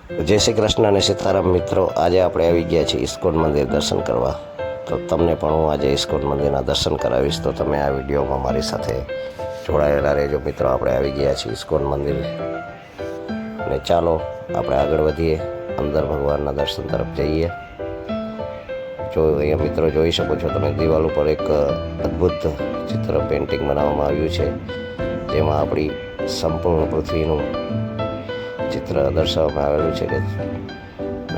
જય શ્રી કૃષ્ણ અને સીતારામ મિત્રો, આજે આપણે આવી ગયા છીએ ઇસ્કોન મંદિર દર્શન કરવા. તો તમને પણ હું આજે ઇસ્કોન મંદિરના દર્શન કરાવીશ, તો તમે આ વિડીયોમાં મારી સાથે જોડાયેલા રહેજો. મિત્રો, આપણે આવી ગયા છીએ ઇસ્કોન મંદિર અને ચાલો આપણે આગળ વધીએ, અંદર ભગવાનના દર્શન તરફ જઈએ. જો અહીંયા મિત્રો જોઈ શકો છો તમે, દિવાલ ઉપર એક અદ્ભુત ચિત્ર પેઇન્ટિંગ બનાવવામાં આવ્યું છે, જેમાં આપણી સંપૂર્ણ પૃથ્વીનું ચિત્ર દર્શાવવામાં આવેલું છે. કે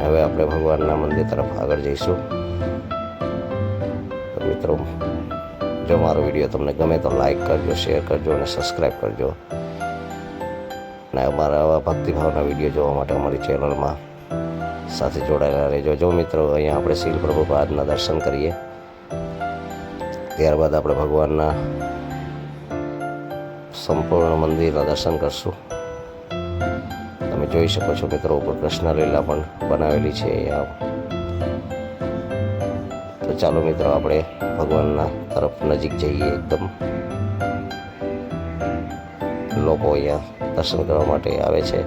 હવે આપણે ભગવાનના મંદિર તરફ આગળ જઈશું. તો મિત્રો, જો મારો વિડીયો તમને ગમે તો લાઈક કરજો, શેર કરજો અને સબસ્ક્રાઈબ કરજો. અને અમારા આવા ભક્તિભાવના વિડીયો જોવા માટે અમારી ચેનલમાં સાથે જોડાયેલા રહેજો. જો મિત્રો, અહીંયા આપણે શીલ પ્રભુપાદના દર્શન કરીએ, ત્યારબાદ આપણે ભગવાનના સંપૂર્ણ મંદિરના દર્શન કરશું. તમે જોઈ શકો છો મિત્રો, ઉપર કૃષ્ણ લીલા પણ બનાવેલી છે અહીંયા. તો ચાલો મિત્રો, આપણે ભગવાનના તરફ નજીક જઈએ. એકદમ લોકો અહીંયા દર્શન કરવા માટે આવે છે.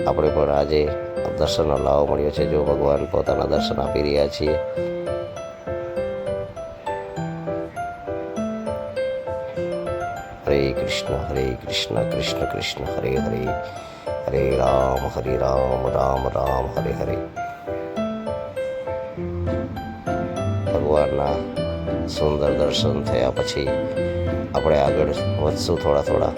આપણે પણ આજે દર્શનનો લાવો મળ્યો છે. જો ભગવાન પોતાના દર્શન આપી રહ્યા છીએ. હરે કૃષ્ણ કૃષ્ણ કૃષ્ણ હરે હરે, હરે રામ રામ રામ હરે હરે. ભગવાનના સુંદર દર્શન થયા પછી આપણે આગળ વધશું થોડા.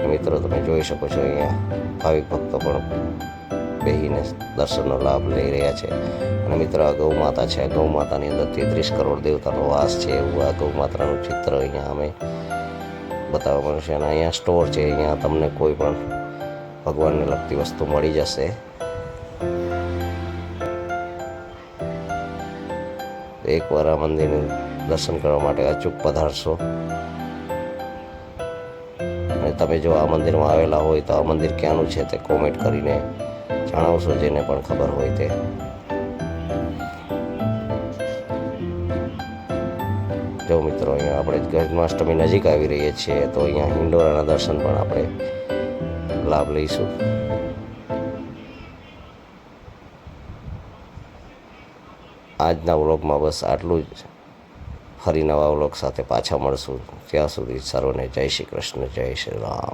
મિત્રો, તમે જોઈ શકો છો અહીંયા ભાવિક ભક્તો પણ બેહીને દર્શનનો લાભ લઈ રહ્યા છે. અને મિત્રો, આ ગૌ માતા છે. ગૌ માતાની અંદર 33 કરોડ દેવતાનો વાસ છે, એવું આ ગૌ માતાનું ચિત્ર અહીંયા અમે બતાવવાનું છે. અને અહીંયા સ્ટોર છે, અહીંયા તમને કોઈ પણ ભગવાનને લગતી વસ્તુ મળી જશે. એકવાર આ મંદિરનું દર્શન કરવા માટે અચૂક પધારશો. અને તમે જો આ મંદિરમાં આવેલા હોય તો આ મંદિર ક્યાંનું છે તે કોમેન્ટ કરીને જણાવશો, જેને પણ ખબર હોય તે. જો મિત્રો, અહીંયા આપણે જન્માષ્ટમી નજીક આવી રહીએ છીએ, તો અહીંયા હિંડોરાના દર્શન પણ આપણે લાભ લઈશું. આજના વ્લોગમાં બસ આટલું જ. ફરી નવા વ્લોગ સાથે પાછા મળશું. ત્યાં સુધી સર્વને જય શ્રી કૃષ્ણ, જય શ્રી રામ.